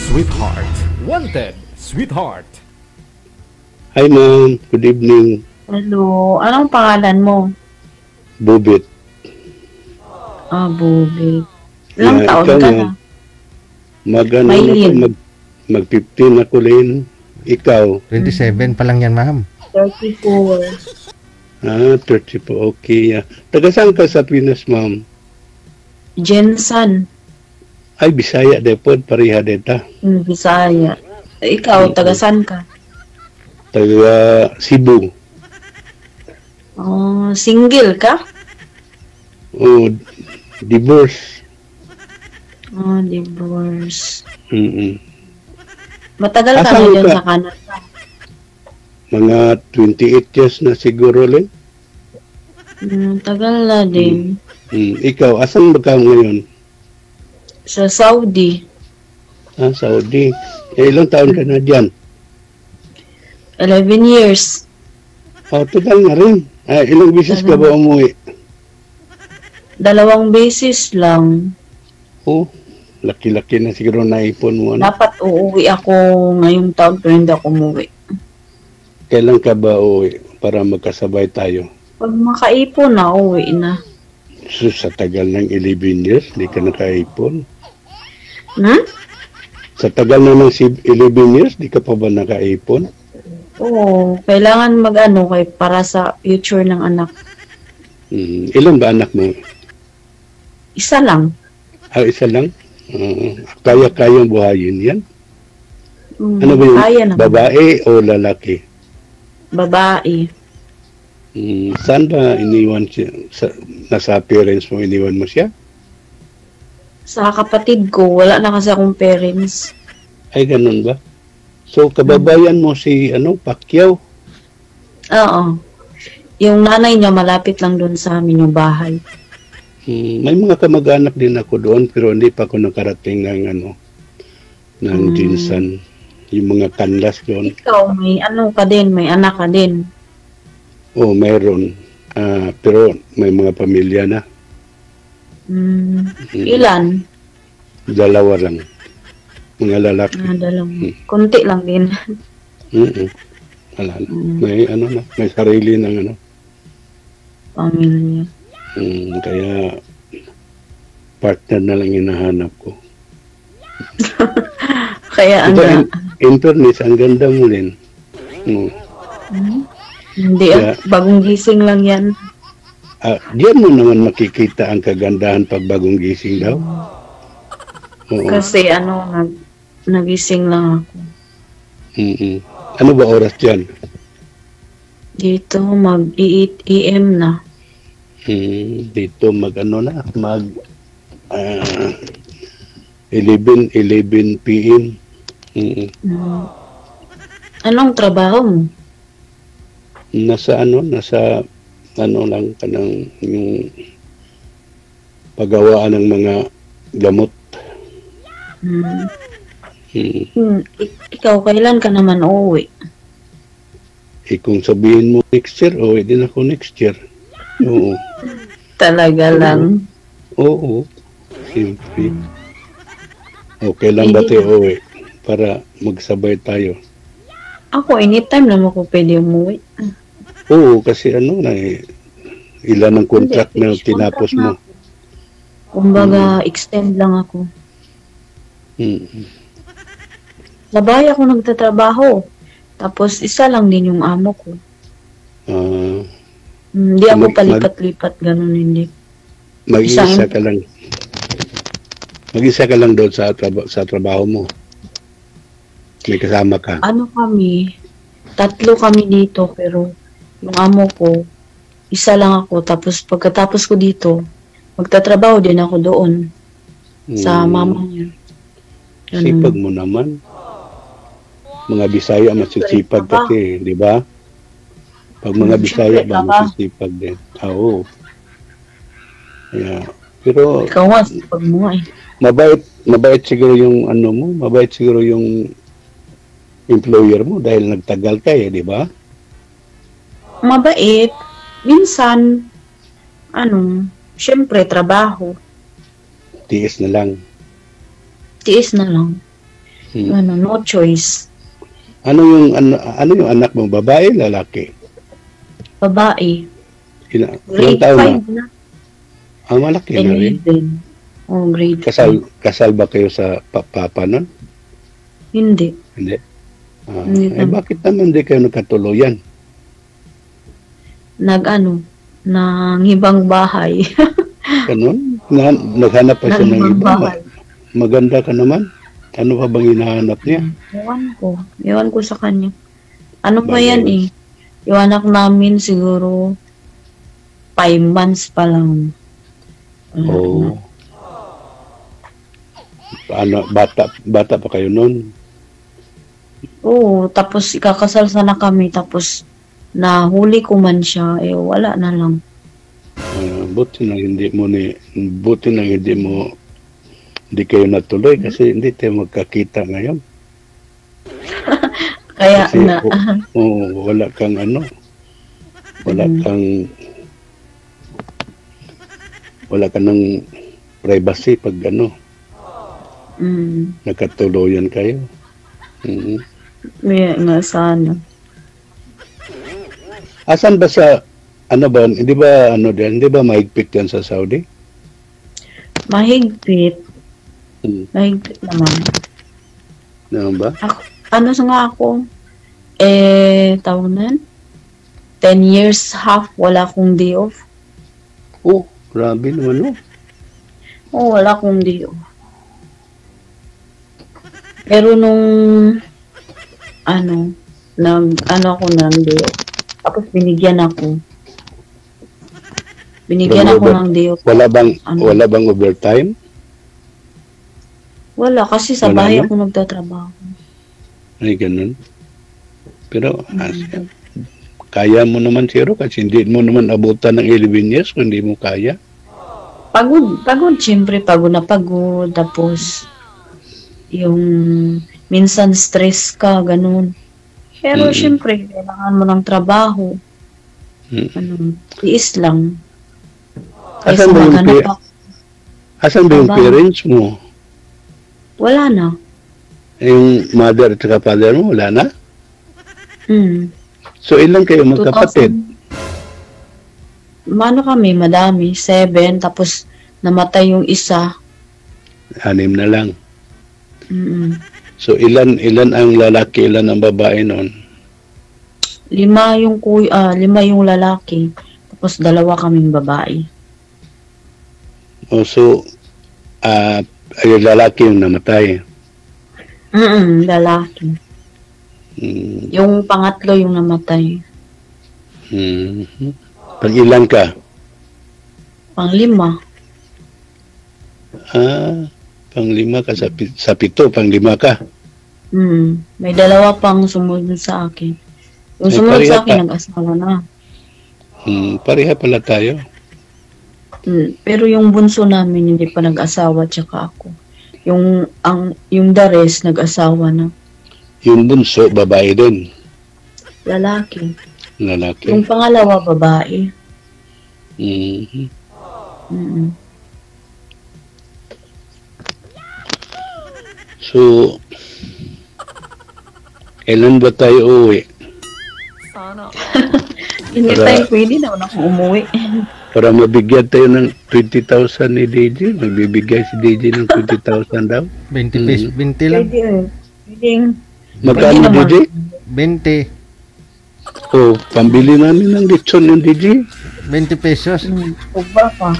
Sweetheart. Wanted, sweetheart. Hi ma'am, good evening. Hello, anong pangalan mo? Bubit. Bubit. Ilang Yeah, taon ikaw, ka ma'am. na? Maylin. Mag 15 ako rin. Ikaw? 27 pa lang yan, ma'am. 34. 30 po, okay. Taga saan ka sa Pinas, ma'am? Jensen. Ay, Bisaya depod, pareha deta. Bisaya. Ikaw, taga saan ka? Taga Cebu. Single ka? Oh, divorce. Divorce. Asan Matagal ka na dyan ka? sa Canada? Mga 28 years na siguro rin. Tagal na din. Ikaw, asan ba ka ngayon? Sa Saudi. Saudi. Ilang taon ka na dyan? 11 years. Total na rin. Ilang bisis ka ba umuwi? 2 beses lang. Laki-laki na siguro naipon mo. Dapat uuwi ako ngayong taon pero hindi ako umuwi. Kailan ka ba uwi para magkasabay tayo? Pag makaipon na, uwi na. So, sa tagal ng 11 years, di ka nakaipon? Sa tagal na ng 11 years, di ka pa ba nakaipon? Oo, kailangan mag-ano para sa future ng anak. Ilan ba anak mo? Isa lang. Isa lang? Kaya-kayang buhayin yan? Ano ba yung kaya naman. babae o lalaki? Babae. Saan ba iniwan siya? Nasa parents mo iniwan mo siya? Sa kapatid ko, wala na kasi akong parents. Ay, ganun ba? So, kababayan mo si Pacquiao? Oo. Yung nanay niya malapit lang doon sa amin yung bahay. May mga kamag-anak din ako doon pero hindi pa ako nakarating ng Jinsan. Yung mga kanlas doon. Ikaw, may ka din, may anak ka din. Mayroon. Pero may mga pamilya na. Ilan? 2 lang. Mga lalaki. 2. Kunti lang din. Wala na. May sarili ng Pamilya. Kaya partner na lang hinahanap ko. Kaya In fairness, ang ganda mo rin. Hindi bagong gising lang yan. Diyan mo naman makikita ang kagandahan pag bagong gising daw. Kasi nagising lang ako. Ano ba oras dyan? Dito mag-8 AM na. Dito mag 11 PM. Anong trabaho mo? Nasa lang kanang yung paggawaan ng mga gamot. Ikaw, kailan ka naman uuwi? Kung sabihin mo next year, din ako next year. Oo. Talaga lang. Oo. Siyempre. Okay lang ba tayo uwi? Para magsabay tayo. Ako, anytime naman ako pwede umuwi. Oo, kasi ilan ang contract na tinapos mo. Kumbaga, extend lang ako. Labay ako nagtatrabaho. Tapos, isa lang din yung amo ko. Hindi ako palipat-lipat, ganun hindi. Mag-isa ka lang. Mag-isa ka lang doon sa trabaho mo. May kasama ka. Kami? 3 kami dito, pero yung amo ko, isa lang ako. Tapos pagkatapos ko dito, magtatrabaho din ako doon. Sa mama niya. Sipag mo naman. Mga Bisaya masisipag kasi, di ba? Pag mga Bisaya ba masisipag din. Oo. Yeah. Pero ikaw nga, sipag mo eh. Mabait siguro yung mabait siguro yung employer mo dahil nagtagal ka di ba? Mabait. Minsan, syempre, trabaho. Tiis na lang. Tiis na lang. No choice. Ano yung anak mo? Babae, lalaki? Babae. Ilang Grade taon 5 na. malaki na rin. 11. Oh, grade 5. Kasal ba kayo sa papa nun? Hindi. Hindi. Hindi naman. Bakit naman di kayo nagkatuluyan? Nangibang bahay. Ganun? Naghanap pa siya ng Nangibang iba. bahay. Maganda ka naman. Ano pa bang hinahanap niya? Ewan ko sa kanya. Ano pa Bagay. yan eh? Yung anak namin siguro 5 months pa lang. Oo. Bata pa kayo nun? Oo, tapos ikakasal sana kami, tapos nahuli ko man siya, wala na lang. Buti na hindi kayo natuloy kasi hindi tayo magkakita ngayon. Kaya Kasi na, wala kang wala ka ng privacy pag nagkatuluyan kayo. may nga sana. Asan ba hindi ba mahigpit yan sa Saudi? Mahigpit. Mahigpit naman. Ano ba? Ako, tawag na yan? 10 years half, wala akong day off. Oh, grabe naman Wala akong day off. Pero nung ako ng day off. Tapos binigyan ako ng day off. Wala bang overtime? Wala, kasi sa Wala bahay na? ako nagtatrabaho. Ay, ganun. Pero, kaya mo naman, Siro, kasi hindi mo naman abutan ng 11 years kung hindi mo kaya. Pagod, siyempre, pagod na pagod. Tapos, yung minsan stress ka, ganun. Pero, siyempre, kailangan mo ng trabaho. Tiis lang. Kaysa maghanap ako. Asan ba yung parents mo? Wala na. Yung mother at father mo, wala na? So, ilan kayo magkapatid? 2000. Kami, madami. 7, tapos namatay yung isa. 6 na lang. So, ilan ang lalaki, ilan ang babae noon? 5 yung lalaki. Tapos 2 kaming babae. So, yung lalaki yung namatay. Lalaki. Yung pangatlo yung namatay. Pag ilan ka? Pang-5. Pang-5 ka sa 7, pang-5 ka. May 2 pang sumunod sa akin. Yung sumunod sa akin, nag-asawa na. Pareha pala tayo. Pero yung bunso namin hindi pa nag-asawa, tsaka ako. Yung the rest nag-asawa na. Yung bunso, babae din. Lalaki. Lalaki. Yung pangalawa, babae. So, kailan ba tayo uuwi? Hindi tayo pwede na akong umuwi. Para mabigyan tayo ng 20,000 ni DJ. Magbibigay si DJ ng 20,000 daw. 20 pesos, 20 lang. Pwede. Magkano, DJ? 20. Oh, pambili namin ng lechon yung DJ. 20 pesos. Ubra pa.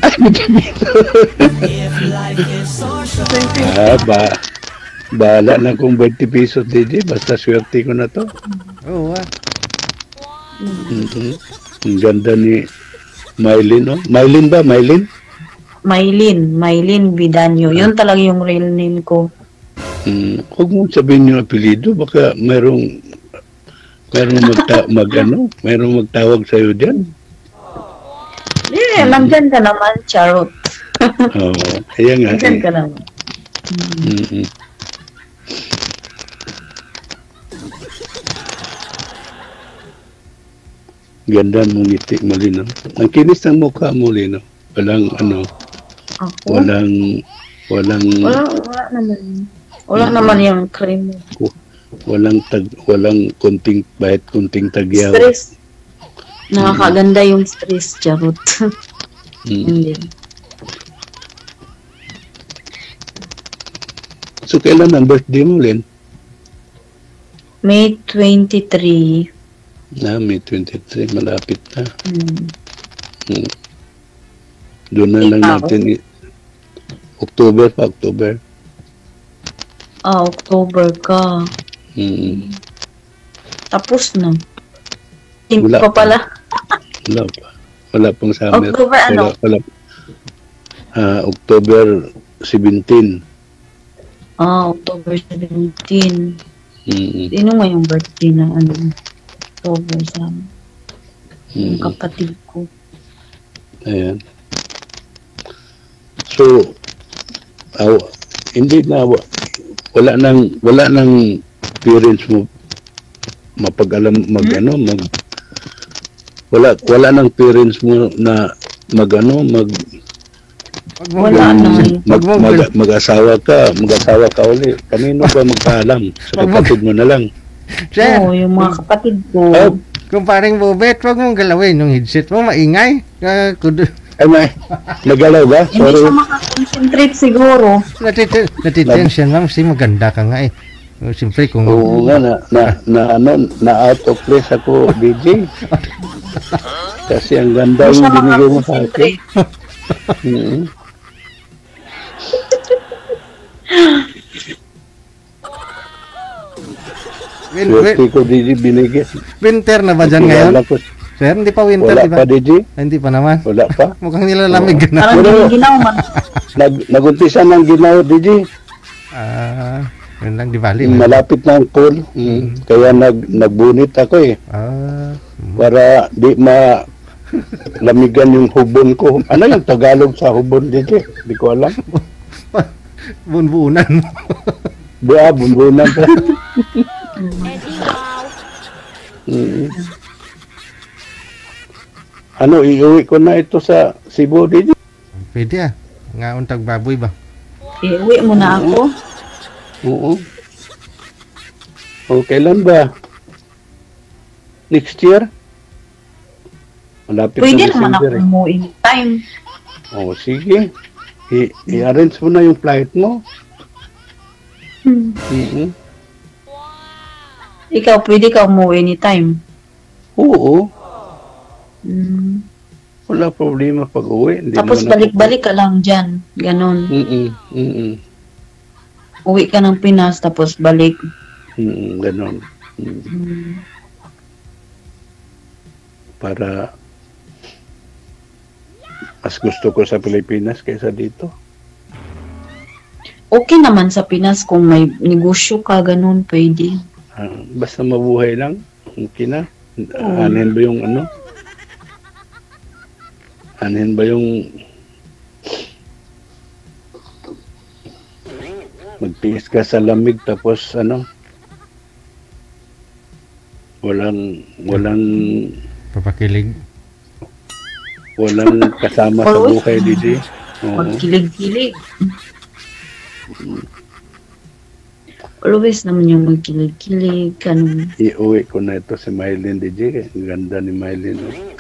Bahala na kung 20 pesos, DJ. Basta swerte ko na to. Oo, Ang ganda ni Mylene, no? Mylene ba? Mylene Bidanyo. Yun talaga yung real name ko. Huwag mo sabihin yung apelido. Baka mayroong magtawag sa'yo dyan. Nandyan ka naman, Charot. Kaya nga. Nandyan ka naman. Ganda mong ngiti mo, Lino. Ang kinis ng mukha mo, Lino. Walang Ako? Walang Wala naman. Wala naman yung cream. Walang kunting bahit, kunting tagyaw. Stress. Nakakaganda yung stress, charot. Hindi. So, kailan ang birthday mo, Len? May 23. May 23. Malapit na. Hmm. Doon na lang Ikaw? natin. October. October ka. Tapos na. Hindi Wala pa pala. Wala pang summer. October ano? Wala. October 17. October 17. Sino nga yung birthday na October sa yung kapatid ko. Ayan. So, hindi na, wala nang parents mo mapag-alam, wala nang parents mo na mag-asawa ka uli. Kanino ba magpaalam? Sa kapatid mo na lang. Sir, Oo, yung mga kapatid ko. kung paring bubet, wag mong galawin yung headset mo, maingay. Ay, nagalaw ba? Hindi Sorry. siya makakonsentrate siguro. Natitension, ma'am, kasi maganda ka nga eh. Siyempre kung... Oo nga, na out of place ako, DJ. Kasi ang ganda Hindi yung siya binigay mo sa akin. makakonsentrate. Swerte ko, DJ, binigay. Winter na ba dyan ngayon? Wala ko. Sir, hindi pa winter, Wala di ba? pa, DJ. Hindi pa naman. Wala pa. Mukhang nilalamig ka na. Parang ginaw man. Nagumpisa ng ginaw, DJ. Yun lang, di bali. Malapit na ang pool. Kaya nagbunit ako eh. Para di lamigan yung hubon ko. Ano yung Tagalog sa hubon, DJ? Di ko alam. Bunbunan mo. Bunbunan pa. Ano, iuwi ko na ito sa Cebu, DJ? Pwede ah. Nga untag baboy ba? Uwi mo na ako. Oo. O, kailan ba? Next year? Malapit Pwede na naman ako December eh. umuwi time. O, sige. I-arrange mo na yung flight mo. Ikaw, pwede ka umuwi anytime. Oo. Mm. Wala problema pag uwi. Hindi Tapos naman balik-balik ka lang dyan. Ganon. Uwi ka ng Pinas, tapos balik. Ganon. Para mas gusto ko sa Pilipinas kaysa dito. Okay naman sa Pinas kung may negosyo ka, ganon, pwede. Basta mabuhay lang. Okay na. Anin ba yung ano? Anin ba yung magtiis ka sa lamig tapos ano? Walang Papakilig. walang kasama sa buhay, DJ. Oo. Magkilig-kilig. Always naman yung magkilig-kilig, ganun. Iuwi ko na ito si Mylene, DJ. Ang ganda ni Mylene.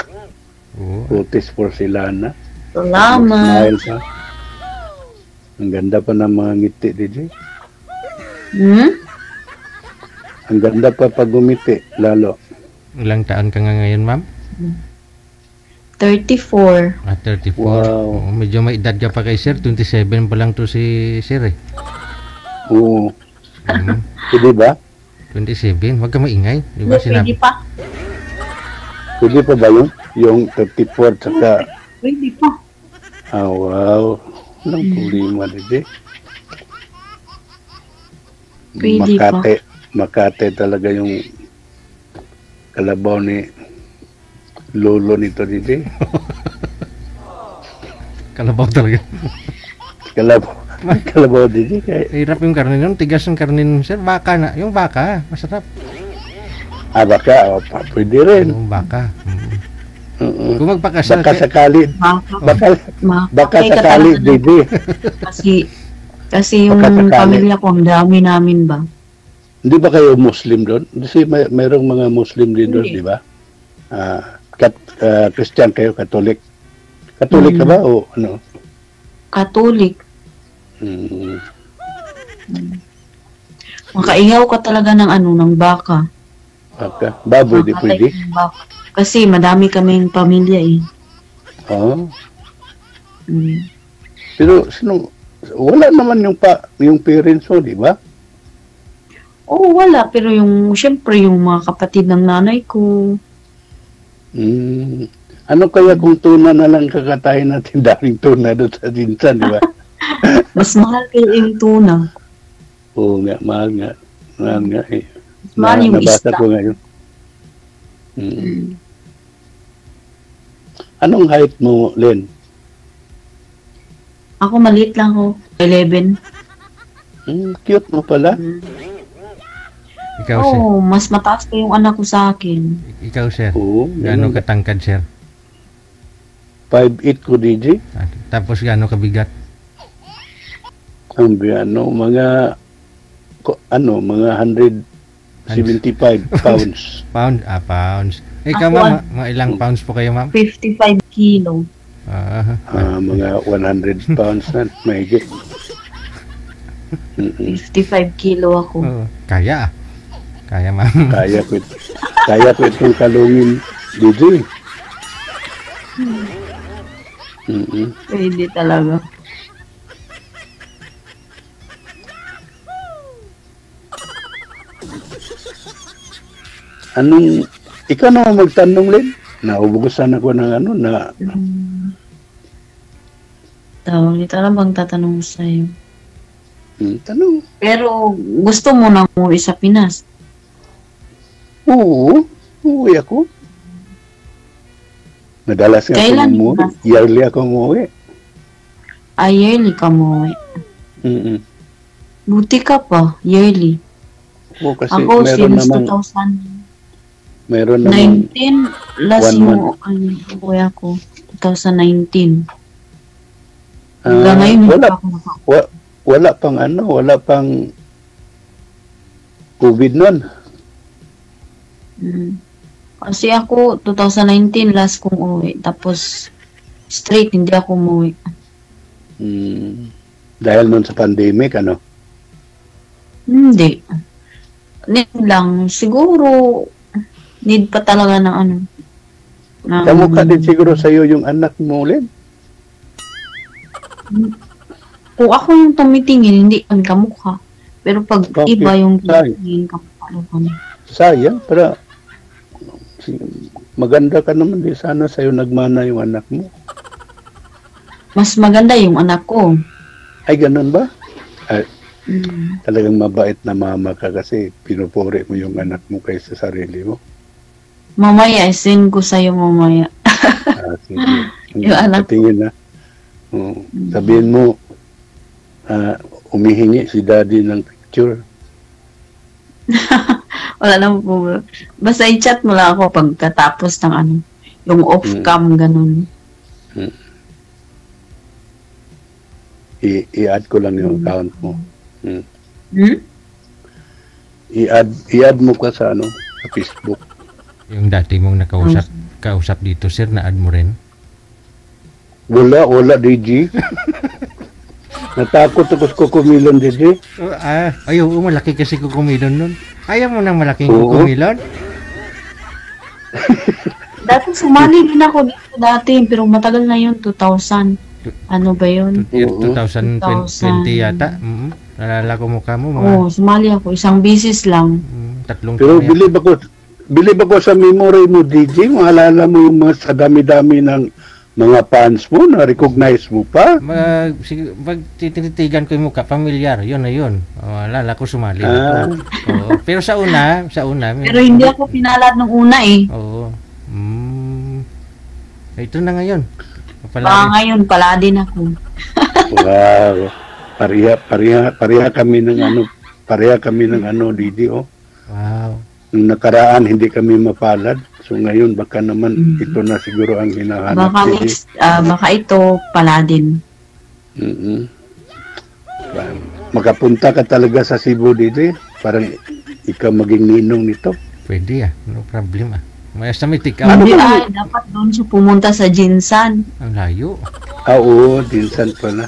Putis porcelana. Salamat. Smile pa. Ang ganda pa ng mga ngiti, DJ. Ang ganda pa pag gumiti, lalo. Ilang taon ka nga ngayon, ma'am? 34. 34. Wow. Oo, medyo may edad ka pa kay sir. 27 pa lang to si sir eh. Oo. Pwede ba? 27. Huwag ka maingay. Di ba Pwede sinabi? pa. Pwede pa ba yun? Yung 34 saka... Pwede pa. wow. Walang problema, DJ. Pwede pa. Makate talaga yung kalabaw ni lolo nito, DJ. Kalabaw talaga. Kalabaw, DJ. Hirap yung karne nun. Tigas yung karne nun, sir. Baka na. Yung baka. Masarap. Baka. Pwede rin. Yung baka. Kung magpakasal Baka sakali. Baka sakali, DJ. Kasi Kasi yung Pagkasakali. pamilya ko, ang dami namin ba? Hindi ba kayo Muslim doon? Kasi mayroong mga Muslim din doon, Hindi. di ba? Christian kayo, Catholic. Catholic ka ba o ano? Katolik. Mm. Makaihaw ka talaga ng ng baka. Baboy, di Makatay pwede. ka ng baka. Kasi madami kaming pamilya eh. Oo. Mm. Pero wala naman yung parents mo, di ba? Oo, wala. Pero syempre, yung mga kapatid ng nanay ko. Ano kaya kung tuna na lang kakatayin natin daming tuna doon sa Jinsan, di ba? Mas mahal kayo yung tuna. Oo nga, mahal nga. Mahal nga eh. Mas mahal yung Nabasa isda. ko ngayon. Anong height mo, Len? Ako maliit lang ako. 11. Cute mo pala. Ikaw, sir. Oo, mas mataas pa yung anak ko sa akin. Ikaw, sir. Oo. Gaano katangkad, sir? 5'8" ko, DJ. Tapos gaano kabigat? Ang mga 175 pounds. Pounds. Ikaw, Ako, ma'am, mga ilang pounds po kayo, ma'am? 55 kilo. Mga 100 pounds na, mahigit. 55 kilo ako. Oo. Kaya, ma'am. Kaya ko itong kalungin, DJ. Pwede talaga. Ikaw naman magtanong, Len? Naubugusan ako ng na Tawag nito, alam bang tatanong ko sa'yo? tanong. Pero gusto mo na umuwi sa Pinas? Oo, uuwi ako. Madalas nga Kailan ako umuwi. ka? Yearly ako umuwi. Yearly ka umuwi. Buti ka pa, yearly. Oo, kasi Ako meron since namang 2019, last 1 mo, umuwi ako. 2019. ah, Hanggang ngayon, hindi wala, pa ako naka- wala pang COVID nun. Kasi ako, 2019, last kong uwi. Tapos, straight, hindi ako umuwi. Dahil nun sa pandemic, ano? Hindi. Need lang. Siguro, need pa talaga ng ng- Kamukha din siguro sa'yo yung anak mo, Len. Kung ako yung tumitingin, hindi kami kamukha. Pero pag Bakit? iba yung Ay. tumitingin, kamukha daw kami. Sayang, para maganda ka naman din sana sa'yo nagmana yung anak mo. Mas maganda yung anak ko. Ay, ganun ba? Ay, Mm. talagang mabait na mama ka kasi pinupuri mo yung anak mo kaysa sarili mo. Mamaya, send ko sa'yo mamaya. Sige. Yung anak Patingin na. Sabihin mo, umihingi si daddy ng picture. Wala naman po. Basta i-chat mo lang ako pagkatapos ng yung off-cam, ganun. I-add ko lang yung account mo. Hmm? I-add mo ka sa sa Facebook. Yung dati mong kausap dito, sir, na-add mo rin? Wala, DJ. Natakot ako sa kukumilon, DJ. Ayaw, malaki kasi kukumilon nun. Ayaw mo ng malaking Oo. kukumilon? Dati sumali din ako dito dati, pero matagal na yun, 2000. Ano ba yun? Year Oo. 2020 yata. Nalala ko mukha mo, mga Oo, sumali ako. Isang bisis lang. 3 Pero taon yata. bilib ako sa memory mo, DJ. Maalala mo yung sa dami-dami ng mga fans mo, na-recognize mo pa. Pag tititigan ko yung mukha, familiar, yun na yun. Alala ko sumali. Oo. Pero sa una, Pero hindi ako pinalad nung una eh. Oo. Ito na ngayon. Baka ngayon, pala din ako. Wow. Pareha kami ng DJ, oh. Wow. Nung nakaraan, hindi kami mapalad. So ngayon, baka naman ito na siguro ang hinahanap. Baka ito, pala din. Wow. makapunta ka talaga sa Cebu dito, parang ikaw maging ninong nito. Pwede no problem Basta may take out. Hindi dapat doon siya pumunta sa Jinsan. Ang layo. Oo, dinsan pala.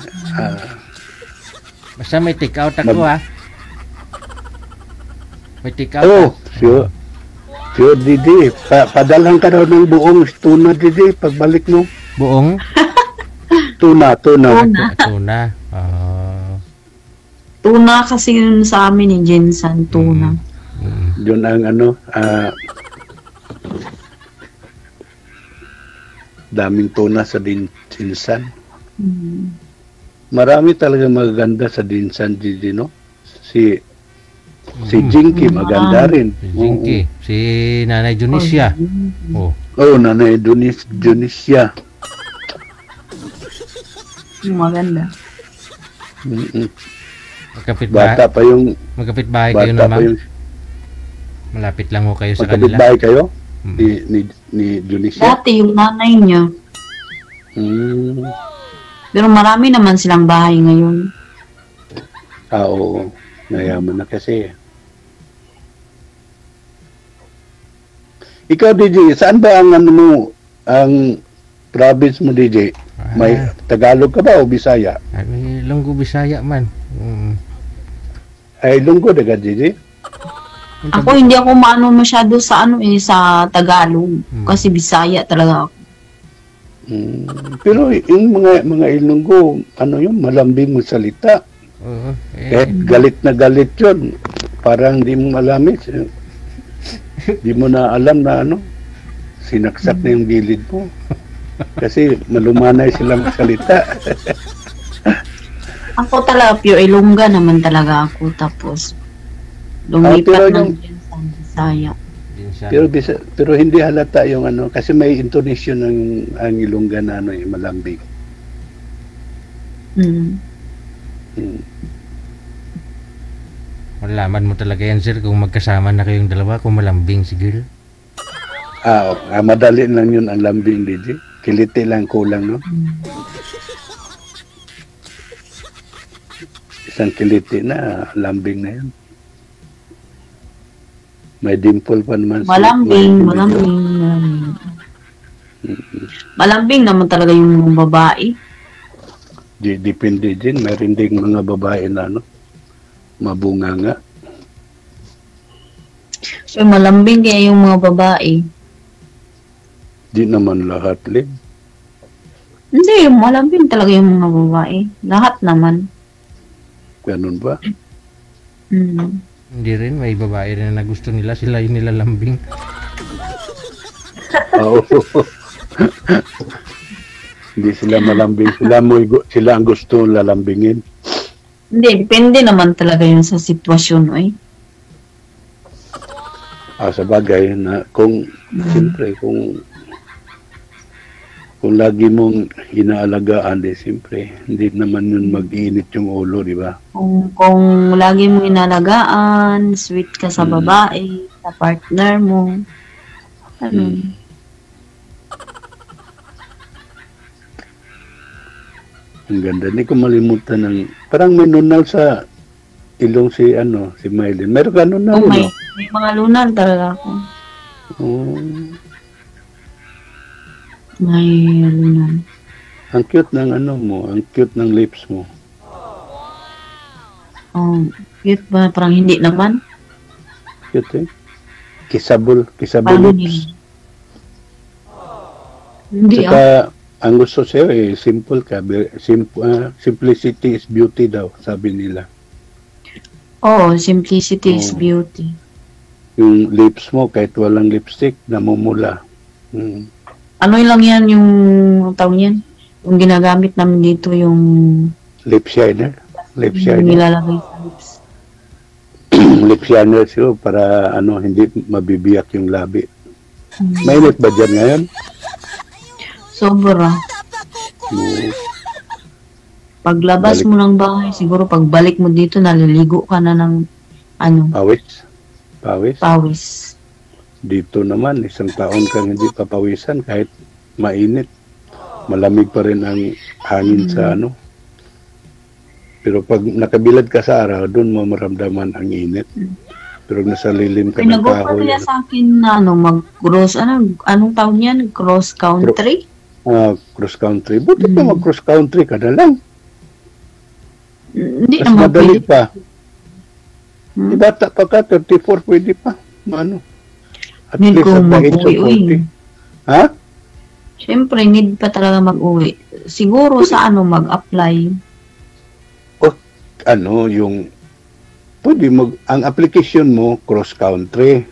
Basta may take out ako May take out. Oh, sure. Sure, Didi. Padalhan ka daw ng buong tuna, Didi, pagbalik mo. Buong? Tuna. Tuna. Tuna kasi yun sa amin ni Jinsan, tuna. Yun ang daming tuna sa Dinsan. Marami talaga magaganda sa Dinsan, Didi, no? Si Jinky maganda rin. Si Jinky. Si Nanay Junicia. Nanay Junicia. Maganda. Magkapit bahay kayo na, ma'am. Malapit lang ho kayo sa kanila. Magkapit bahay kayo? Ni Junicia? Dati yung nanay niya. Pero marami naman silang bahay ngayon. Oo. Mayaman na kasi. Ikaw, DJ, saan ba ang ang province mo, DJ? May Tagalog ka ba o Bisaya? May Ilonggo, Bisaya man. Ay, Ilonggo daga, DJ? Ako hindi ako maano masyado sa sa Tagalog kasi Bisaya talaga ako. Pero yung mga Ilonggo, malambing mo salita. Kahit galit na galit yun, parang di mo malamig. Di mo na alam na sinaksak na yung gilid mo. Kasi malumanay silang salita. Ako talaga, pure Ilongga naman talaga ako. Tapos, lumipat ng Bisaya. Pero hindi halata yung kasi may intonation ang Ilongga na yung malambing. Malaman mo talaga yan, sir, kung magkasama na kayong dalawa, kung malambing si girl. Madali lang yun ang lambing, DJ. Kiliti lang kulang, no? Isang kiliti na, lambing na yan. May dimple pa naman. Malambing. Malambing naman talaga yung babae. Depende din. Meron ding mga babae na, mabunga nga. So, malambing kaya yung mga babae. Di naman lahat, Lin. Hindi, malambing talaga yung mga babae. Lahat naman. Ganun ba? Hindi rin, may babae rin na gusto nila, sila yung nilalambing. Oo. Hindi sila malambing. Sila ang gusto lalambingin. Hindi, depende naman talaga yun sa sitwasyon, Sa bagay na siyempre, kung lagi mong inaalagaan, siyempre, hindi naman yun mag-iinit yung ulo, di ba? Kung lagi mong inalagaan, sweet ka sa babae, sa partner mo, Ang ganda. Hindi ko malimutan parang may nunal sa ilong si Mylene. Meron ka nunal, may mga lunal talaga ako. May lunal. Ang cute ng ang cute ng lips mo. Cute ba? Parang hindi naman. Cute, Kissable lips. Hindi, Saka, ang gusto sa'yo, simple ka. Simplicity is beauty daw, sabi nila. Simplicity is beauty. Yung lips mo, kahit walang lipstick, namumula. Ano lang yan yung tawag yan? Yung ginagamit namin dito yung lip shiner. Yung nilalagay sa lips. Lip shiner siya para hindi mabibiyak yung labi. Mainit ba dyan ngayon? Sobra. Paglabas mo ng bahay, siguro pagbalik mo dito, naliligo ka na ng Pawis. Dito naman, isang taon kang hindi papawisan kahit mainit. Malamig pa rin ang hangin sa Pero pag nakabilad ka sa araw, doon mo maramdaman ang init. Pero nasa lilim ka ng Pinag-offer kahoy. niya sa akin na mag-cross, anong tawag niyan? Cross country? Cross country. Buti pa mag-cross country ka na lang. Hindi Mas naman madali pwede. pa. Di bata pa ka, 34, pwede pa. Ano? At Need least ko at the age of mag-uwi. 40. Ha? Siyempre, need pa talaga mag-uwi. Siguro sa mag-apply. Yung pwede ang application mo cross country.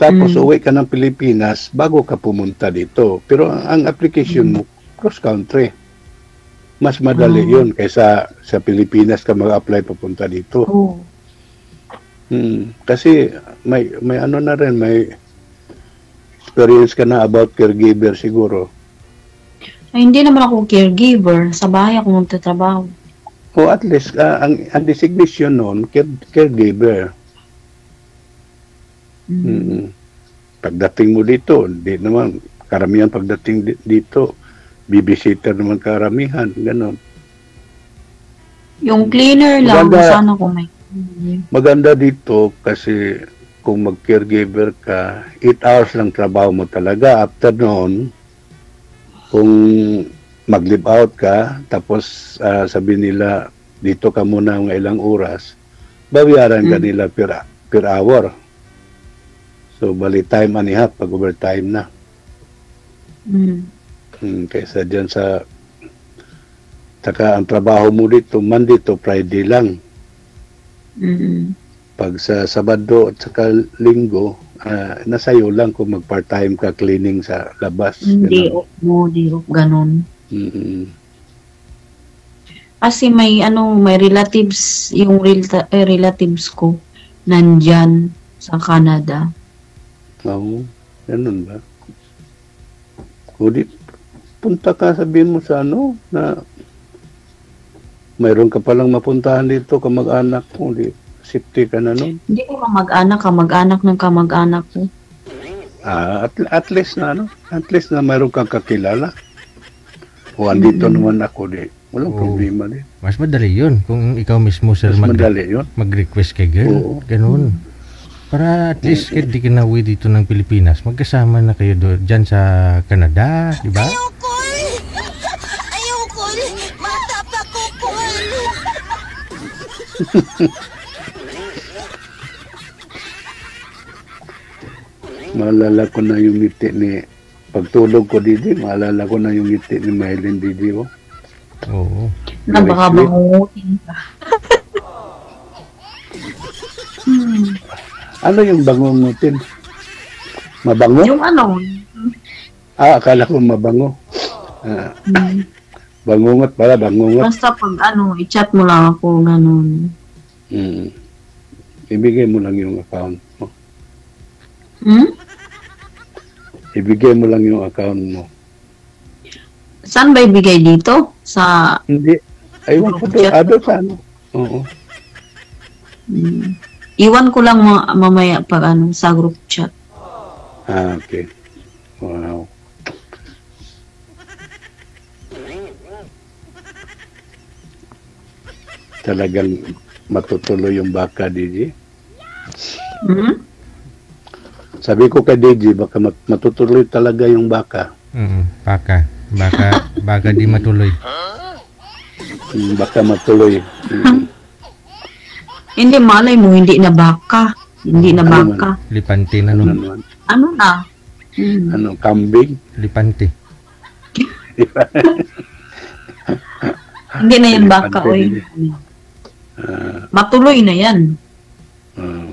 Tapos uwi ka ng Pilipinas bago ka pumunta dito. Pero ang application mo cross country. Mas madali 'yun kaysa sa Pilipinas ka mag-apply papunta dito. Oo. Kasi may ano na rin, may experience ka na about caregiver siguro. Ay, hindi naman ako caregiver. Sa bahay ako magtatrabaho. O at least, ang designation noon, caregiver. Pagdating mo dito, hindi naman, karamihan pagdating dito, babysitter naman karamihan, gano'n. Yung cleaner lang, Maganda. sana ko may. Maganda dito kasi kung mag-caregiver ka, 8 hours lang trabaho mo talaga. After noon, kung mag-leave out ka, tapos sabi nila, dito ka muna ng ilang oras, babayaran ka nila per hour. So, bali time and a half pag overtime na. Kaysa dyan saka ang trabaho mo dito, Monday to Friday lang. Pag sa Sabado at saka Linggo, nasayo lang kung mag-part-time ka cleaning sa labas. Hindi off ganun. Kasi may relatives, yung relatives ko nandyan sa Canada. Oo, ganun ba? O di, punta ka, sabihin mo sa na mayroon ka palang mapuntahan dito, kamag-anak mo, di, safety ka na nun. Hindi ko kamag-anak ng kamag-anak ko. At least na mayroon kang kakilala. O andito naman ako, di, walang problema din. Mas madali yun kung ikaw mismo sir Mas madali yun. mag-request kay girl. Oo. Ganun. Para at least kahit di ka na uwi dito ng Pilipinas, magkasama na kayo dyan sa Canada, di ba? Ayoko! Mata pa ko, Paul! Maalala ko na yung ngiti ni, pagtulog ko didi, maalala ko na yung ngiti ni Maylin didi. Oh. Oo. Na baka Very sweet. bangungutin ka. Ano yung bangungutin? Mabango? Yung Akala ko mabango. Bangungot pala, bangungot. basta pag i-chat mo lang ako, ganun. Ibigay mo lang yung account mo. Ibigay mo lang yung account mo. Saan ba ibigay dito? Sa, Hindi. Aywan ko doon. Chat. Sa ano? Oo. iwan ko lang mamaya pag sa group chat. Okay. Wow. Talagang matutuloy yung baka, DJ. Sabi ko kay DJ, baka matutuloy talaga yung baka. Baka di matuloy. Baka matuloy. Hindi, malay mo, hindi na baka. Hindi na Ano baka. Lipante na Ano nun. naman? Ano na? Kambing? Lipante. Hindi na yan baka, Pante oy. din. Matuloy na yan.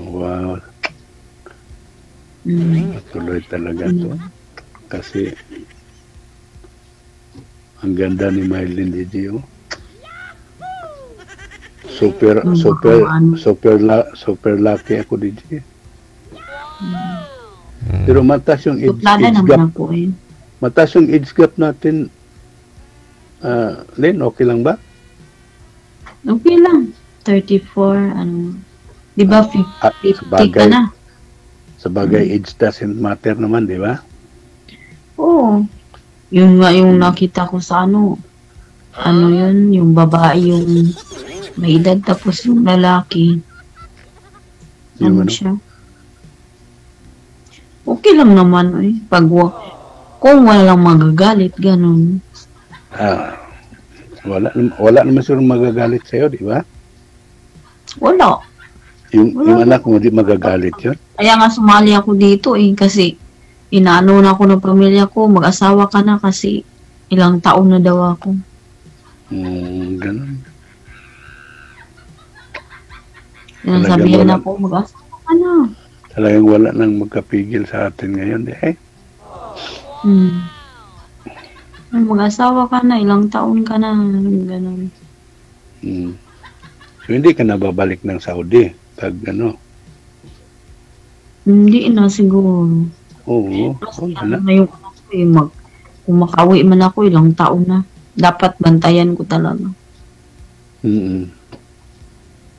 Wow. Matuloy talaga to. Kasi ang ganda ni Mylene DJ. Oh. Super lucky ako DJ. Pero mataas yung age Tuplada gap. naman ako eh. Mataas yung age gap natin. Len, okay lang ba? Okay lang. 34, di ba 50 ka na? Sa bagay, age doesn't matter naman, di ba? Oo. Yun nga yung nakita ko sa yun, yung babae yung May edad tapos yung lalaki. Yung Ano ano? siya? Okay lang naman eh. Kung walang magagalit, ganun. Wala naman siguro magagalit sa'yo, di ba? Wala. Yung anak mo, di magagalit yun? Kaya nga sumali ako dito eh. Kasi inaano na ako ng pamilya ko. Mag-asawa ka na kasi ilang taon na daw ako. Ganun. Yan Talagang sabihin wala. ako, mag-asawa ka na. Talagang wala nang magkapigil sa atin ngayon. Mag-asawa ka na, ilang taon ka na. Ganun. So, hindi ka na babalik ng Saudi pag ano. Hindi na siguro. Oo. Kasi Wala. ano na yung anak ko eh, kung makauwi man ako, ilang taon na. Dapat bantayan ko talaga.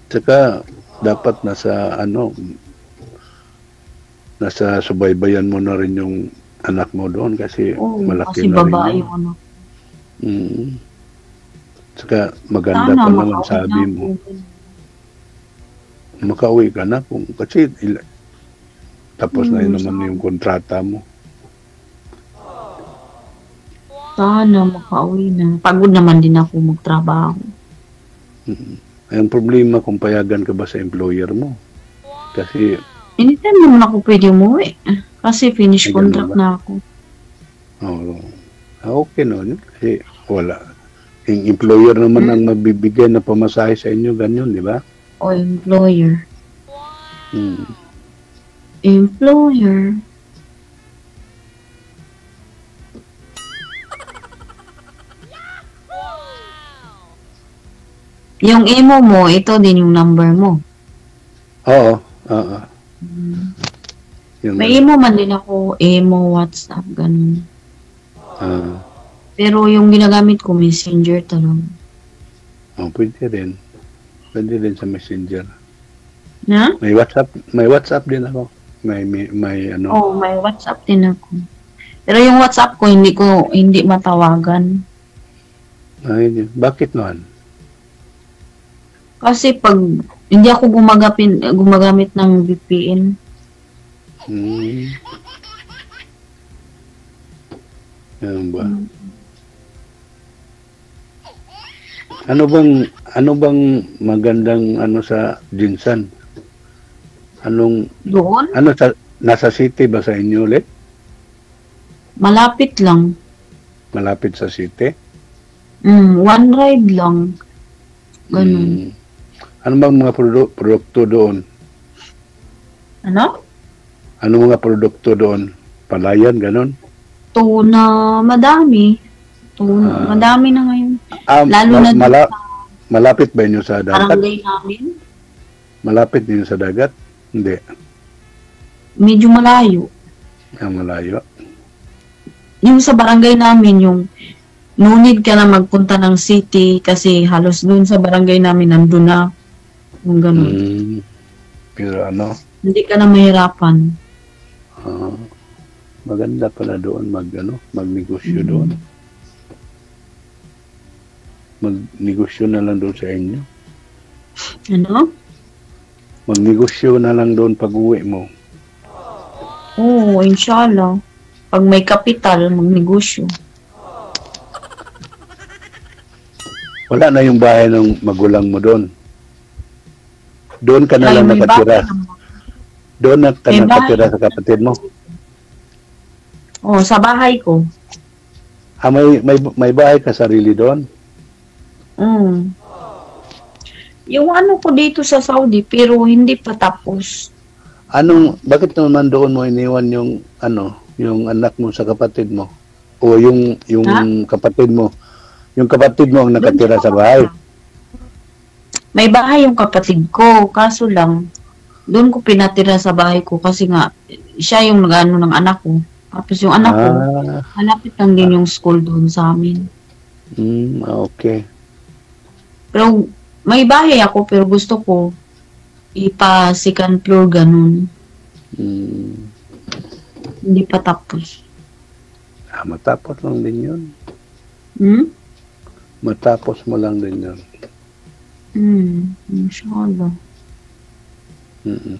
Tsaka, dapat nasa subaybayan mo na rin yung anak mo doon kasi Oo, malaki kasi na rin babae yun. yung anak. Tsaka, maganda Sana pa naman makauwi sabi na mo. ako. Makauwi ka na kasi tapos na yun naman sana. yung kontrata mo. Sana makauwi na. Pagod naman din ako magtrabaho. Ang problema kung payagan ka ba sa employer mo. Kasi, Anytime naman ako pwede umuwi. Kasi finish Ay, ganun contract ba? na ako. okay no. Kasi wala. Yung employer naman ang mabibigay na pamasahe sa inyo, ganyan, di ba? O employer. Hmm. Employer. Yung emo mo, ito din yung number mo. Oo. Yung, May emo man din ako, emo, WhatsApp, ganun. Pero yung ginagamit ko, Messenger talaga. pwede rin. Pwede rin sa Messenger. Na? May WhatsApp din ako. May ano. Oo, may WhatsApp din ako. Pero yung WhatsApp ko, hindi matawagan. Bakit noon? Kasi pag hindi ako gumagamit ng VPN. Ganun ba? Ano bang magandang sa Jinsan? Doon, Nasa city ba sa inyo ulit? malapit lang. Malapit sa city? One ride lang. Ganun. Ano bang mga produkto doon? Ano? Ano mga produkto doon? Palayan, ganun? Tuna, madami. Madami na ngayon. Lalo na malapit ba inyo sa dagat? barangay namin. Malapit ninyo sa dagat? Hindi. Medyo malayo. Malayo. Yung sa barangay namin, yung no need ka na magpunta ng city kasi halos doon sa barangay namin nandun na. Yung ganun. Pero Hindi ka na mahirapan. maganda pala doon magnegosyo doon. Magnegosyo na lang doon sa inyo. Ano? Magnegosyo na lang doon pag uwi mo. Oo, inshallah. Pag may kapital, magnegosyo. Wala na yung bahay ng magulang mo doon. Doon ka na lang May nakatira. bahay naman. Doon ka May nakatira bahay. sa kapatid mo. Oo, sa bahay ko. May bahay ka sarili doon? Yung ano ko dito sa Saudi, pero hindi pa tapos. Bakit naman doon mo iniwan yung anak mo sa kapatid mo? O yung kapatid mo? Yung kapatid mo ang nakatira sa bahay? May bahay yung kapatid ko, kaso lang, doon ko pinatira sa bahay ko kasi nga, siya yung nag-ano ng anak ko. Tapos yung anak ko, malapit lang din yung school doon sa amin. Okay. Pero may bahay ako, pero gusto ko ipa second floor ganun. Hindi pa tapos. Matapos lang din yun. Matapos mo lang din yun. Inshallah. Mm-mm.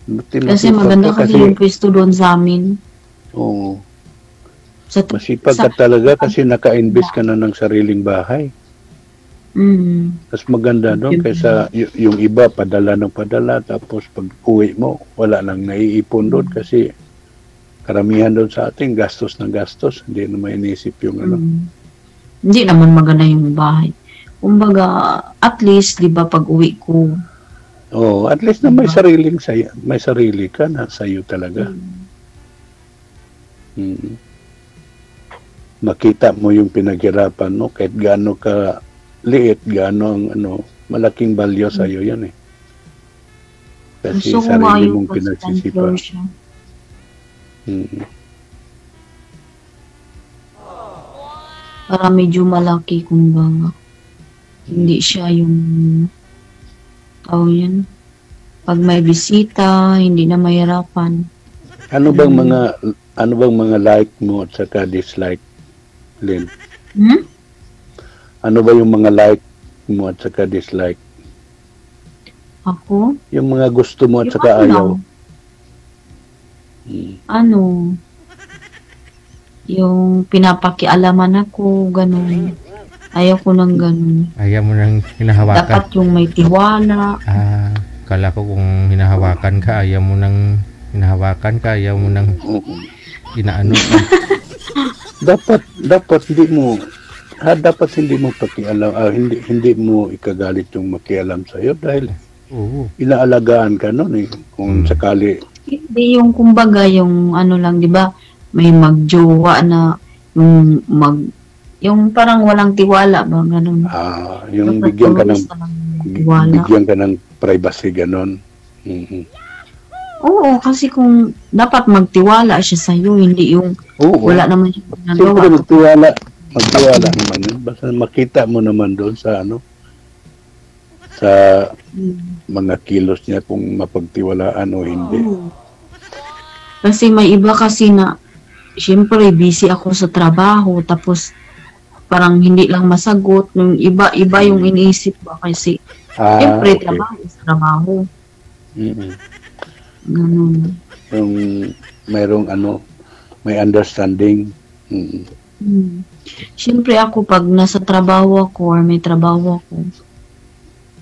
Buti Kasi masipag maganda ka kasi yung pwesto doon sa amin. Oo. Sa, Masipag ka talaga kasi naka-invest ka na ng sariling bahay. Mas maganda doon kaysa yung iba padala ng padala tapos pag uwi mo wala nang naiipon doon kasi karamihan doon sa atin gastos ng gastos, hindi na may inisip yung ano. Hindi naman maganda yung bahay. Kumbaga, at least, di ba, pag uwi ko, At least na may sarili ka na sa'yo talaga. Makita mo yung pinaghirapan mo kahit gaano ka liit, gaano ang malaking value sa'yo yan eh. Kasi gusto ko nga sarili yung mong pinagsisipan. siya. Para medyo malaki, kumbaga. Hindi siya yung yan. Pag may bisita, hindi na mahirapan. Ano bang mga like mo at saka dislike, Lynn? Ano ba yung mga like mo at saka dislike? Ako? Yung mga gusto mo at Yung saka ano ayaw. Yung pinapakialaman ako, ganun. Ayaw ko ng ganun. Ayaw mo nang hinahawakan. Dapat yung may tiwala. Kala ko kung hinahawakan ka, ayaw mo nang hinahawakan ka, ayaw mo nang inaano ka. dapat hindi mo pakialam, hindi mo ikagalit yung makialam sa iyo dahil inaalagaan ka noon eh kung sakali. Hindi yung kumbaga yung lang, 'di ba? May magjowa na yung parang walang tiwala ba ganun. Yung dapat bigyan ka ng privacy ganon. Oo, kasi kung dapat magtiwala siya sa iyo, hindi yung wala naman siyang ginagawa. Siyempre magtiwala naman yun. Basta makita mo naman doon sa sa mga kilos niya kung mapagtiwalaan o hindi. Kasi may iba kasi na siyempre busy ako sa trabaho tapos parang hindi lang masagot. Yung iba yung iniisip ba kasi siyempre trabaho. Ganun. Yung mayroong may understanding. Siyempre ako pag nasa trabaho ako or may trabaho ako,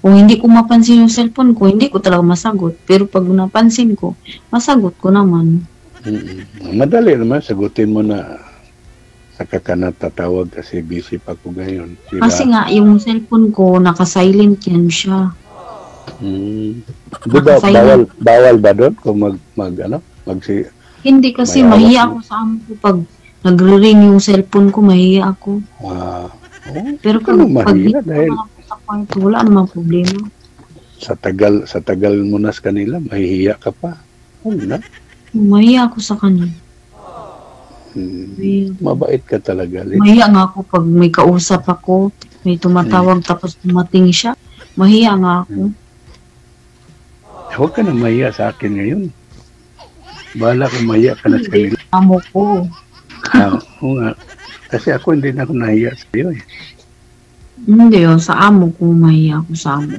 kung hindi ko mapansin yung cellphone ko, hindi ko talaga masagot. Pero pag napansin ko, masagot ko naman. Madali naman, sagutin mo na saka ka natatawag kasi busy pa ko ngayon. Kasi nga, yung cellphone ko, naka-silent yan siya. Di ba, bawal ba doon kung Hindi kasi mahiya ako sa amo ko pag nagre-ring yung cellphone ko, mahiya ako. Pero pag mahiya dahil sa kwarto, wala namang problema. Sa tagal mo na sa kanila, mahihiya ka pa. Mahiya ako sa kanya. Mabait ka talaga, Lynn. Mahiya nga ako pag may kausap ako, may tumatawag tapos tumating siya. Mahiya nga ako. Huwag ka na mahiya sa akin ngayon. Bahala kung mahiya ka na sa kanila. Amo ko. Oo nga. Kasi ako hindi na ako nahiya sa iyo eh. Hindi yun. Sa amo ko, mahiya ako sa amo.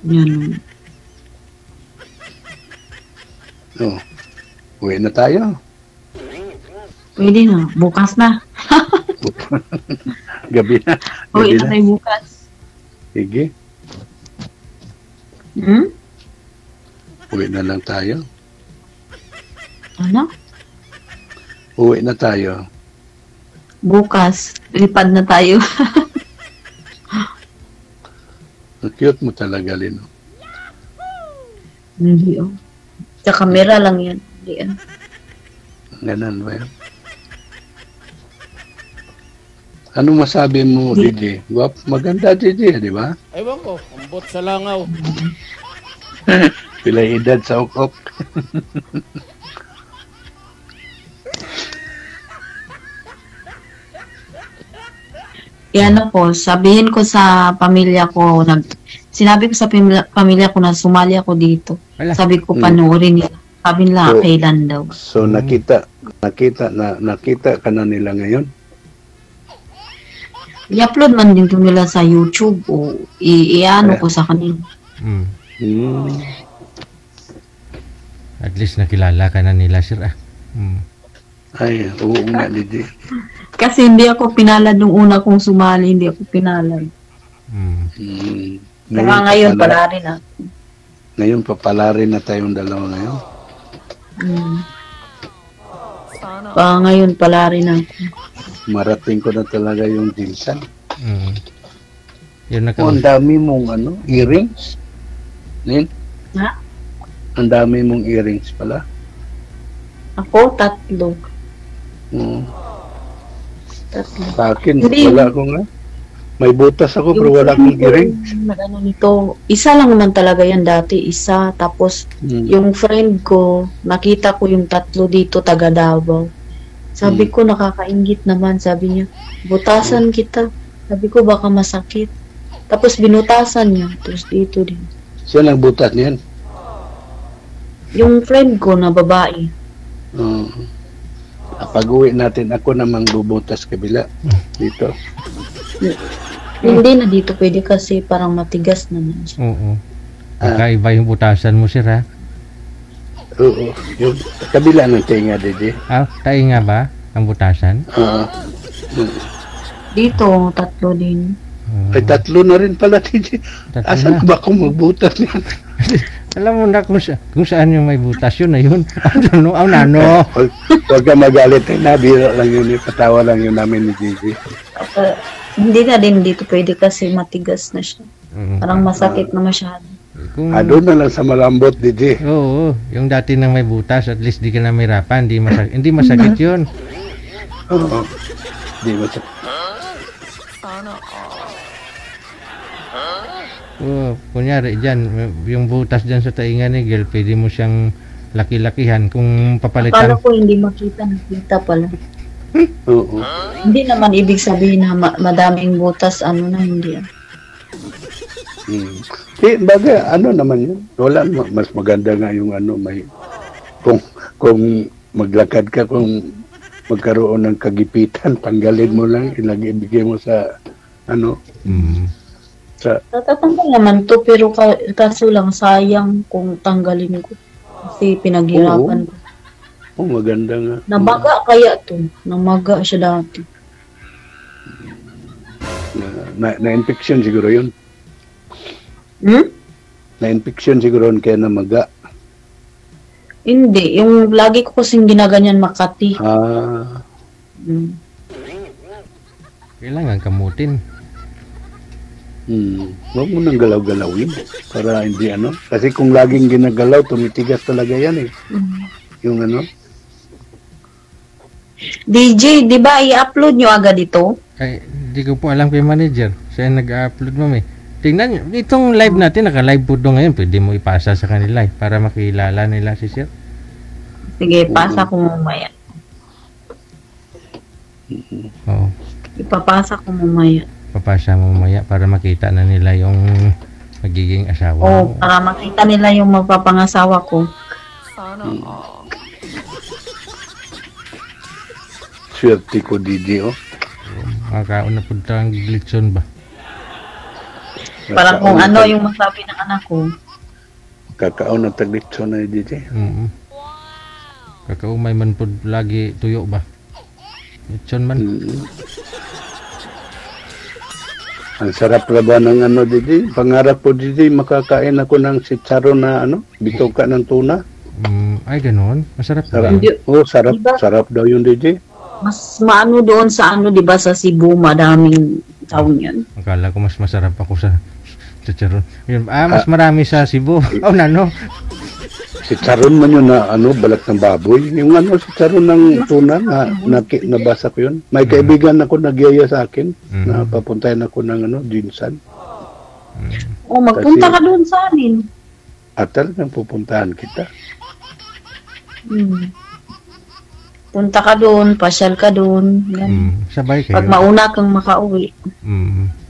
Yan. Uwi na tayo. Pwede na. Bukas na. Gabi na. Uwi na tayo bukas. Sige. Uwi na lang tayo. Ano? Uwi na tayo. Bukas. Lipad na tayo. Cute mo talaga, Lino. Hindi sa camera lang yan. Hindi Ganun ba yan? Ano masabi mo, Gigi? Maganda, Gigi, di ba? Ewan ko, ambot sa langaw. Pilay edad sa ukok. Yan po, sabihin ko sa pamilya ko, sinabi ko sa pamilya ko na sumali ako dito. Wala. Sabi ko, panoorin nila. Sabi nila, So- kailan daw. So nakita ka na nila ngayon? I-upload man din to nila sa YouTube o i-ano ko sa kanila. Mm. Hmm. At least nakilala ka na nila, sir. Mm. Ay, oo nga, DJ. Kasi hindi ako pinalad nung una kong sumali, hindi ako pinalad. Mm. Hmm. Kaya ngayon pala rin Ngayon papalarin na tayong dalawa ngayon. Ngayon pala rin ako. Marating ko na talaga yung Jinsan. Mm. Yun Oh, ang dami mong earrings. Nin? Ha? Ang dami mong earrings pala. Ako, 3. Oo. 3. Sa akin, Hindi. wala akong may butas ako pero wala akong earrings. Ano nito, isa lang naman talaga yan dati, isa. Tapos, yung friend ko, nakita ko yung 3 dito, taga Davao. Sabi ko, nakakaingit naman. Sabi niya, butasan kita. Sabi ko, baka masakit. Tapos, binutasan niya. Tapos, dito din. Siya lang butas niyan. Yung friend ko na babae. Pag-uwi natin, ako namang bubutas kabila. Dito. Hindi na dito pwede kasi parang matigas naman siya. Oo. Kakaiba yung butasan mo, sir, ha? Oo. Yung kabila ng tinga, DJ. Tayo nga ba ang butasan? Dito, 3 din. Ay, 3 na rin pala, DJ. Tatlo Asan na. ba akong magbutas niyan? Alam mo na kung saan yung may butas yun na yun. Ano? Nano? Huwag ka magalit. Nabiro lang yun. Patawa lang yun namin ni DJ. Hindi na din dito pwede kasi matigas na siya. Parang masakit na masyado. Doon na lang sa malambot, DJ. Oo, yung dati nang may butas, at least di ka na mahirapan, hindi masakit yun. Oo. Di ba sa... Oo, kunyari dyan, yung butas dyan sa tainga ni girl, pwede mo siyang laki-lakihan kung Akala papalitan. ko hindi nakita pala. Oo. Hindi naman ibig sabihin na madaming butas, hindi. Bagay, naman yun? Wala, mas maganda nga yung may... Kung maglakad ka, kung magkaroon ng kagipitan, tanggalin mo lang, ibigay mo sa, sa... Tatatanggal naman to, pero kaso lang sayang kung tanggalin ko. Kasi pinaghirapan ko. maganda nga. Namaga kaya to. Namaga siya dati. Na-infection siguro yun. Na-infection siguro yun kaya namaga. Hindi. Yung lagi ko kasing ginaganyan Makati. Kailangan kamutin. Huwag mo nang galaw-galawin para hindi kasi kung laging ginagalaw tumitigas talaga yan yung DJ, di ba i-upload nyo agad ito? Ay, di ko po alam kay manager. Siya nag-upload mo Tingnan nyo, itong live natin, naka-live po doon ngayon, pwede mo ipasa sa kanila para makilala nila si sir. Sige, pasa ko mamaya. Oo. Ipapasa ko mamaya. Papasa mo mamaya para makita na nila yung magiging asawa mo. Para makita nila yung mapapangasawa ko. swerte ko DJ Makakaon na po ang glitson ba? Parang kung yung masabi ng anak ko. Kakaon na taglitson na DJ. Kakaumay man po lagi tuyo ba? Glitson man. Ang sarap na ba ng DJ? Pangarap po DJ, makakain ako ng sitsaro na bitoka ng tuna. Ay, ganoon. Masarap ba? Sarap. Diba? Sarap daw yun DJ. Mas maano doon sa di ba sa Cebu, madaming taon yan. Akala ko mas masarap ako sa chicharon. Mas marami sa Cebu. Nano? Sitsaron man yun na balat ng baboy. Yung sitsaron ng tuna nabasa ko yun. May kaibigan ako nagyaya sa akin na papuntahin ako ng Jinsan. Magpunta ka doon sa amin. At talagang pupuntahan kita. Punta ka doon, pasyal ka doon. Sabay kayo. Pag mauna kang makauwi.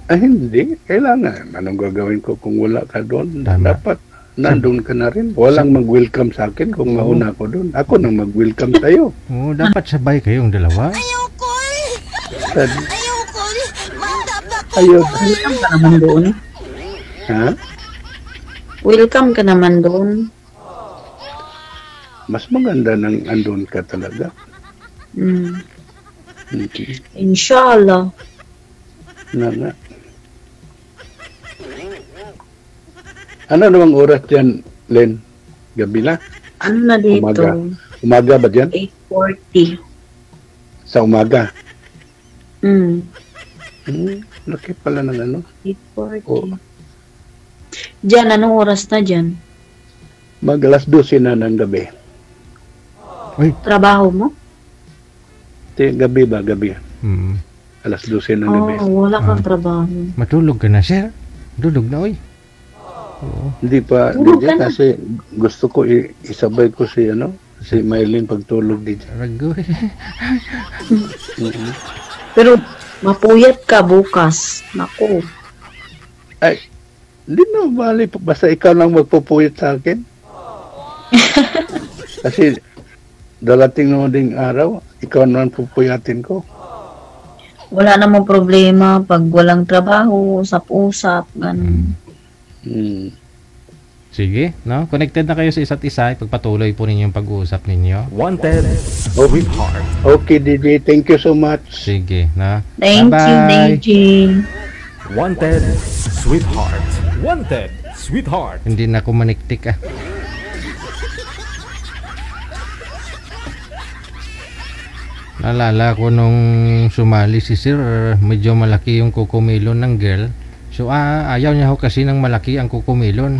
Hindi. Kailangan. Anong gagawin ko kung wala ka doon? Tama. Dapat nandun ka na rin. Walang mag-welcome sa akin kung mauna ako doon. Ako nang mag-welcome sa'yo. Oo, dapat sabay kayong dalawa. Ayoko eh. Sad, Ayoko eh. Matapak ko ayaw. Welcome ka naman doon. Ha? Welcome ka naman doon. Mas maganda nang andun ka talaga. Mm. Okay. Inshallah. Na nga. Ano namang oras dyan, Len? Gabi na? Ano na dito? Umaga. Umaga ba dyan? 8:40. Sa umaga? Mm. Laki pala ng ano. 8:40. Oo. Diyan, anong oras na dyan? Mag-alas 12 na ng gabi. Trabaho mo? Gabi ba? Gabi. Mm. Alas 12 ng gabi. Wala kang trabaho. Matulog ka na, sir. Tulog na, oy. Hindi pa, Tulog DJ, ka na. kasi gusto ko isabay ko si, si Maylin pagtulog, DJ. Ragoy. Pero mapuyat ka bukas. Naku. Ay, hindi na bali. Basta ikaw lang magpupuyat sa akin. Kasi darating na ding araw, ikaw naman pupuyatin ko. Wala namang problema pag walang trabaho, usap-usap, ganun. Sige, no? Connected na kayo sa isa't isa. Ipagpatuloy po ninyo yung pag-uusap ninyo. Wanted Sweetheart. Okay, DJ. Thank you so much. Sige, na. Thank you, Bye-bye. DJ. Wanted Sweetheart. Wanted Sweetheart. Hindi na ako maniktik, ah. Naalala ko nung sumali si sir, medyo malaki yung kukumilon ng girl. So ayaw niya ho kasi ng malaki ang kukumilon.